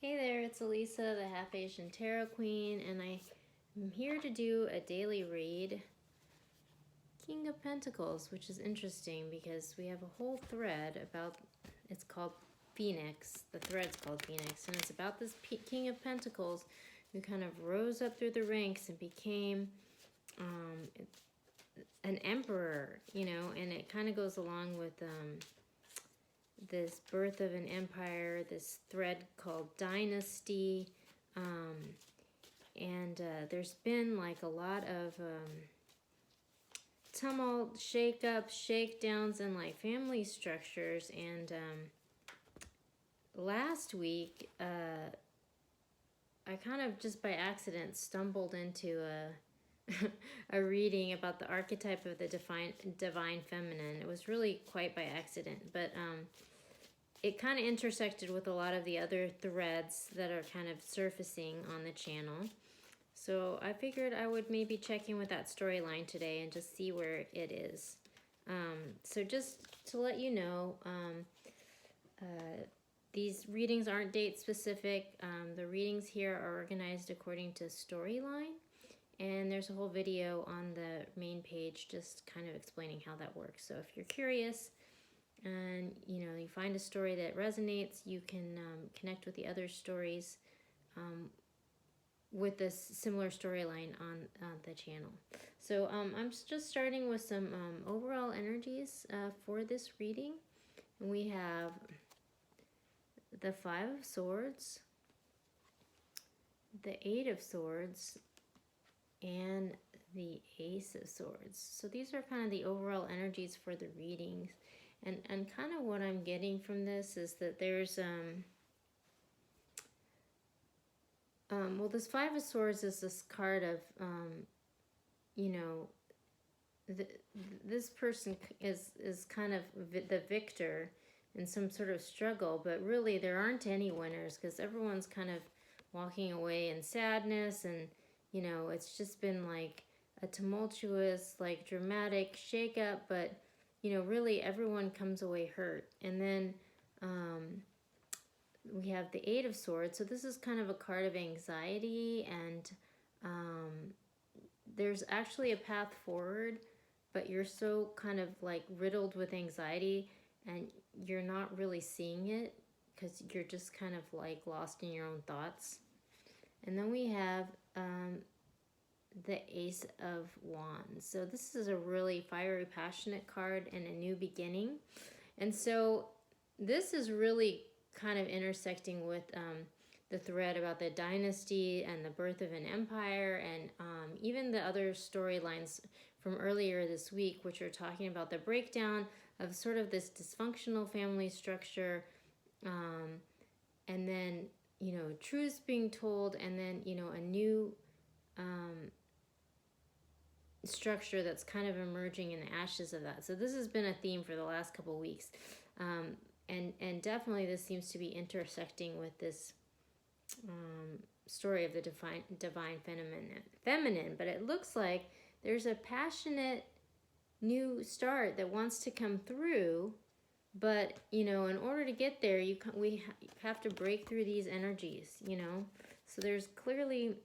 Hey there, it's Elisa, the Half Asian Tarot Queen, and I am here to do a daily read, King of Pentacles, which is interesting because we have a whole thread about, it's called Phoenix, the thread's called Phoenix, and it's about this King of Pentacles who kind of rose up through the ranks and became an emperor, you know, and it kind of goes along with this birth of an empire, this thread called dynasty, and there's been like a lot of tumult, shake-ups, shakedowns, and like family structures. And last week, I kind of just by accident stumbled into a reading about the archetype of the divine feminine. It was really quite by accident, but it kind of intersected with a lot of the other threads that are kind of surfacing on the channel. So I figured I would maybe check in with that storyline today and just see where it is. So just to let you know, these readings aren't date specific. The readings here are organized according to storyline. And there's a whole video on the main page just kind of explaining how that works. So if you're curious, and you find a story that resonates, you can connect with the other stories with this similar storyline on the channel. So I'm just starting with some overall energies for this reading. And we have the Five of Swords, the Eight of Swords, and the Ace of Swords. So these are kind of the overall energies for the readings. And kind of what I'm getting from this is that there's, well, this Five of Swords is this card of, this person is kind of the victor in some sort of struggle, but really there aren't any winners because everyone's kind of walking away in sadness, and, it's just been like a tumultuous, like dramatic shakeup, but really everyone comes away hurt. And then we have the Eight of Swords. So this is kind of a card of anxiety, and there's actually a path forward, but you're so kind of like riddled with anxiety and you're not really seeing it because you're just kind of like lost in your own thoughts. And then we have the Ace of Wands. So this is a really fiery, passionate card and a new beginning. And so this is really kind of intersecting with the thread about the dynasty and the birth of an empire, and even the other storylines from earlier this week, which are talking about the breakdown of sort of this dysfunctional family structure, and then, truths being told, and then, a new structure that's kind of emerging in the ashes of that. So this has been a theme for the last couple of weeks. And definitely this seems to be intersecting with this story of the divine feminine. But it looks like there's a passionate new start that wants to come through. But, in order to get there, we have to break through these energies, So there's clearly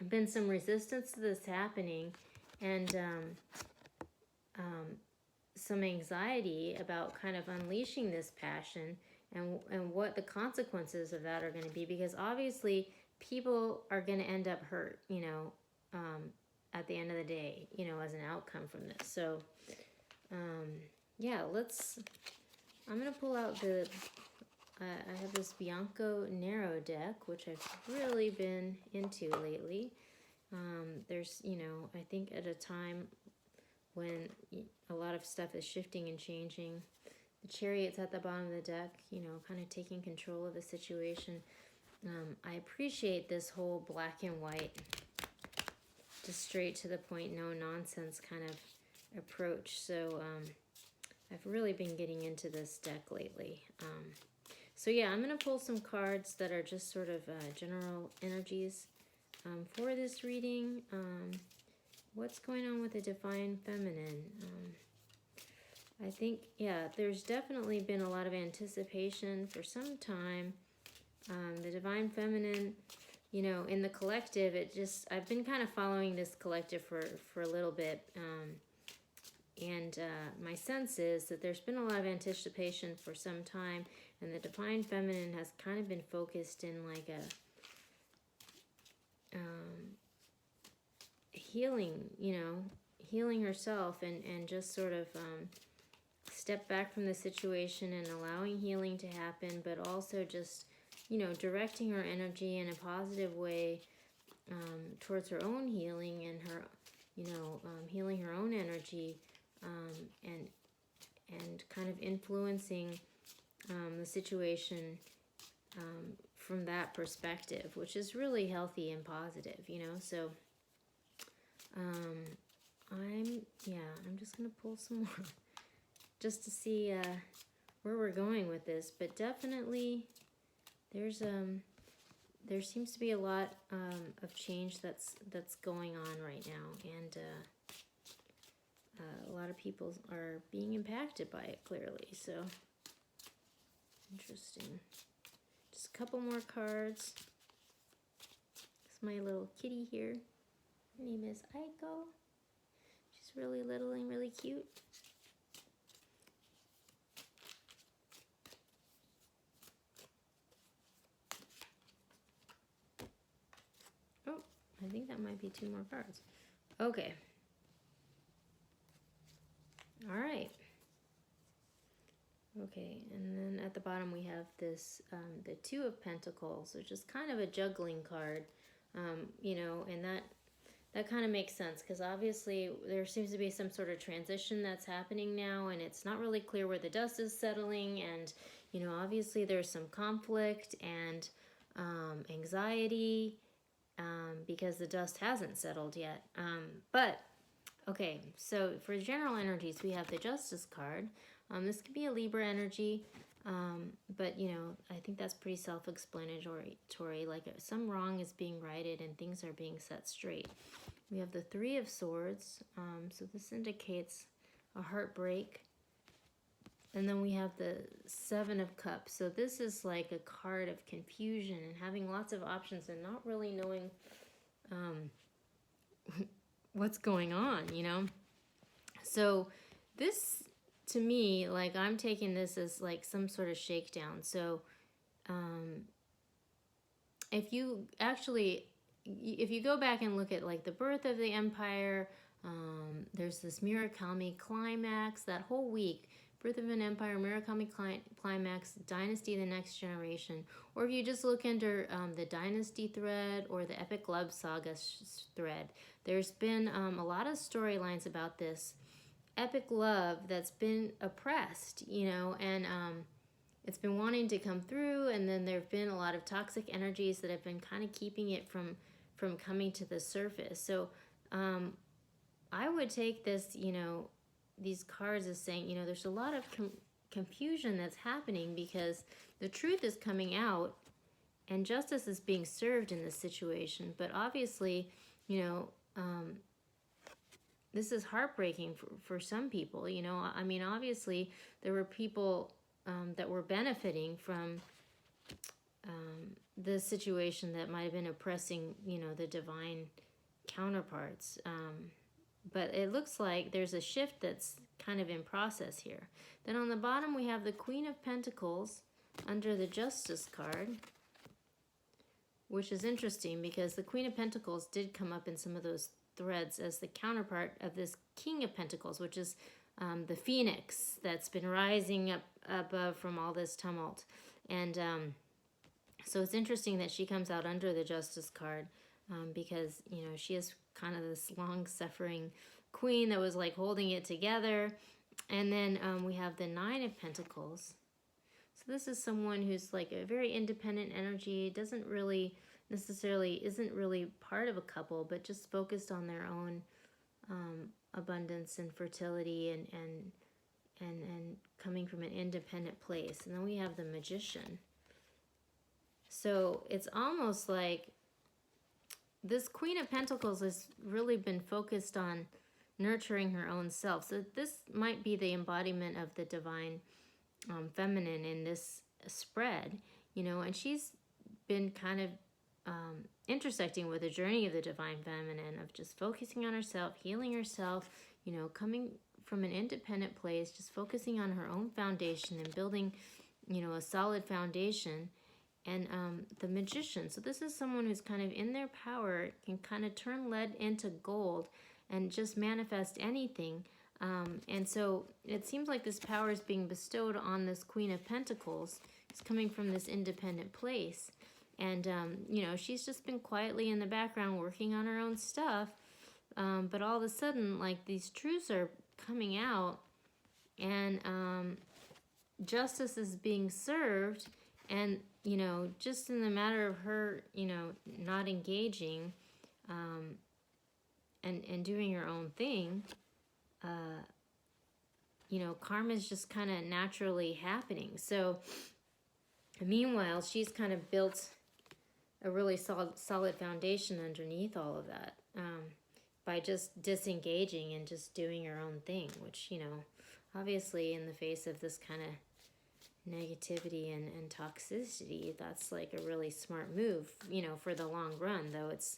been some resistance to this happening, and some anxiety about kind of unleashing this passion and what the consequences of that are going to be, because obviously people are going to end up hurt, at the end of the day, as an outcome from this. So, yeah, I'm going to pull out I have this Bianco Nero deck, which I've really been into lately. There's, I think at a time when a lot of stuff is shifting and changing. The Chariot's at the bottom of the deck, kind of taking control of the situation. I appreciate this whole black and white, just straight to the point, no nonsense kind of approach. So I've really been getting into this deck lately. So yeah, I'm going to pull some cards that are just sort of general energies for this reading. What's going on with the divine feminine? I think, yeah, there's definitely been a lot of anticipation for some time The divine feminine, you know, in the collective, I've been kind of following this collective for a little bit. And my sense is that there's been a lot of anticipation for some time, and the divine feminine has kind of been focused in like a healing, you know, healing herself, and just sort of step back from the situation and allowing healing to happen, but also just, you know, directing her energy in a positive way towards her own healing and her, you know, healing her own energy, and kind of influencing the situation from that perspective, which is really healthy and positive, you know. So I'm just gonna pull some more just to see where we're going with this, but definitely there seems to be a lot of change that's going on right now, and a lot of people are being impacted by it, clearly. So interesting. Just a couple more cards. It's my little kitty here. Her name is Aiko. She's really little and really cute. Oh, I think that might be 2 more cards. Okay. All right. Okay, and then at the bottom we have this, the 2 of Pentacles, which is kind of a juggling card, you know, and that kind of makes sense, because obviously there seems to be some sort of transition that's happening now, and it's not really clear where the dust is settling, and, you know, obviously there's some conflict and anxiety, because the dust hasn't settled yet. But, okay, so for general energies, we have the Justice card. This could be a Libra energy, but, you know, I think that's pretty self-explanatory. Like, some wrong is being righted and things are being set straight. We have the 3 of Swords, so this indicates a heartbreak. And then we have the 7 of Cups. So this is like a card of confusion and having lots of options and not really knowing what's going on, you know? So this, to me, like, I'm taking this as like some sort of shakedown. So if you go back and look at like the birth of the empire, there's this Murakami climax, that whole week, birth of an empire, Murakami climax, dynasty, the next generation. Or if you just look under the dynasty thread or the epic love saga thread, there's been a lot of storylines about this epic love that's been oppressed, you know, and it's been wanting to come through, and then there have been a lot of toxic energies that have been kind of keeping it from coming to the surface. So I would take this, you know, these cards as saying, you know, there's a lot of confusion that's happening because the truth is coming out and justice is being served in this situation. But obviously, you know, this is heartbreaking for some people, you know. I mean, obviously, there were people that were benefiting from the situation that might have been oppressing, you know, the divine counterparts. But it looks like there's a shift that's kind of in process here. Then on the bottom, we have the Queen of Pentacles under the Justice card, which is interesting because the Queen of Pentacles did come up in some of those threads as the counterpart of this King of Pentacles, which is the phoenix that's been rising up above from all this tumult. And so it's interesting that she comes out under the Justice card, because, you know, she is kind of this long-suffering queen that was like holding it together. And then we have the 9 of Pentacles. So this is someone who's like a very independent energy, isn't really part of a couple, but just focused on their own abundance and fertility and coming from an independent place. And then we have the Magician. So it's almost like this Queen of Pentacles has really been focused on nurturing her own self. So this might be the embodiment of the divine feminine in this spread, you know, and she's been kind of intersecting with the journey of the divine feminine, of just focusing on herself, healing herself, you know, coming from an independent place, just focusing on her own foundation and building, you know, a solid foundation. And the magician. So this is someone who's kind of in their power, can kind of turn lead into gold and just manifest anything. And so it seems like this power is being bestowed on this Queen of Pentacles. It's coming from this independent place. And, you know, she's just been quietly in the background working on her own stuff. But all of a sudden, like, these truths are coming out, and justice is being served. And, you know, just in the matter of her, you know, not engaging and doing her own thing, you know, karma is just kind of naturally happening. So, meanwhile, she's kind of built a really solid foundation underneath all of that by just disengaging and just doing her own thing, which, you know, obviously in the face of this kind of negativity and toxicity, that's like a really smart move, you know, for the long run, though it's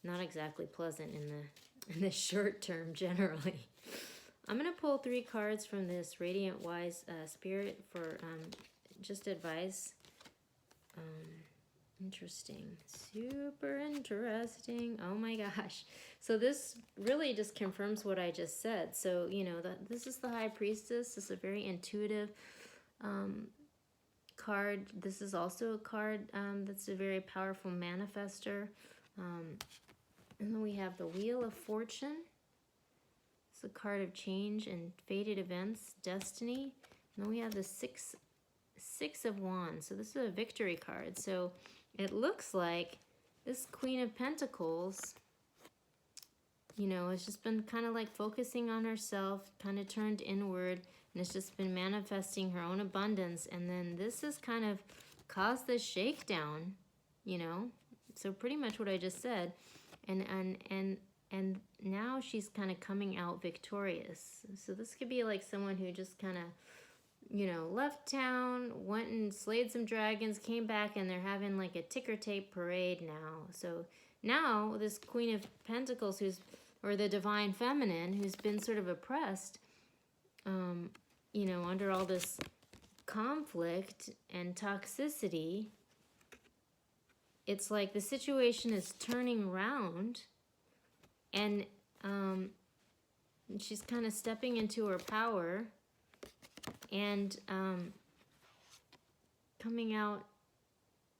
not exactly pleasant in the short term generally. I'm going to pull 3 cards from this Radiant Wise Spirit for just advice. Interesting. Super interesting. Oh my gosh. So this really just confirms what I just said. So, you know, this is the High Priestess. This is a very intuitive card. This is also a card that's a very powerful manifester. And then we have the Wheel of Fortune. It's a card of change and fated events, destiny. And then we have the Six of Wands. So this is a victory card. So it looks like this Queen of Pentacles, you know, has just been kind of like focusing on herself, kind of turned inward, and it's just been manifesting her own abundance. And then this has kind of caused this shakedown, you know. So pretty much what I just said. And now she's kind of coming out victorious. So this could be like someone who just kind of, you know, left town, went and slayed some dragons, came back, and they're having like a ticker tape parade now. So now this Queen of Pentacles, or the Divine Feminine, who's been sort of oppressed, you know, under all this conflict and toxicity, it's like the situation is turning around, and she's kind of stepping into her power and coming out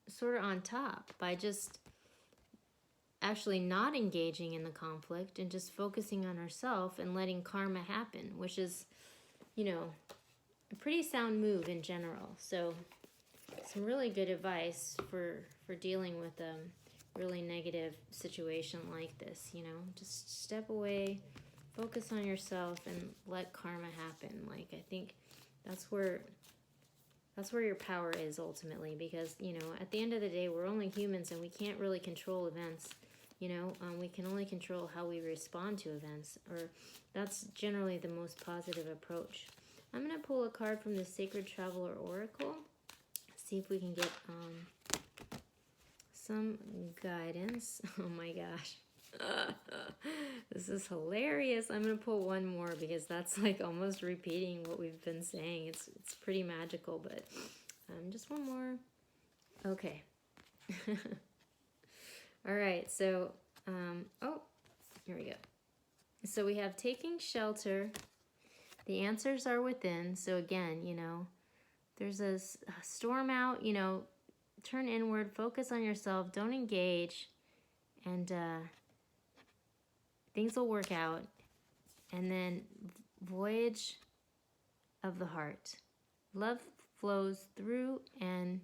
sort of on top by just actually not engaging in the conflict and just focusing on herself and letting karma happen, which is, you know, a pretty sound move in general. So some really good advice for dealing with a really negative situation like this, you know. Just step away, focus on yourself, and let karma happen. Like, I think that's where your power is ultimately, because, you know, at the end of the day, we're only humans and we can't really control events, you know. We can only control how we respond to events, or that's generally the most positive approach. I'm going to pull a card from the Sacred Traveler Oracle, see if we can get some guidance. Oh my gosh. This is hilarious. I'm going to pull one more because that's like almost repeating what we've been saying. It's pretty magical, but just one more. Okay. All right, so, oh, here we go. So we have taking shelter. The answers are within. So again, you know, there's a storm out, you know, turn inward, focus on yourself, don't engage, and things will work out. And then voyage of the heart. Love flows through and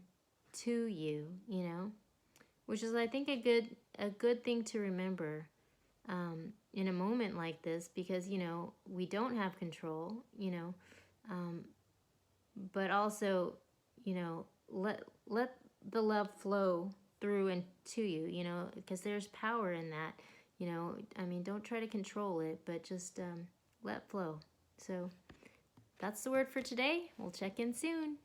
to you, you know, which is, I think, a good thing to remember in a moment like this, because, you know, we don't have control, you know, but also, you know, let the love flow through and to you, you know, because there's power in that, you know. I mean, don't try to control it, but just let flow. So that's the word for today. We'll check in soon.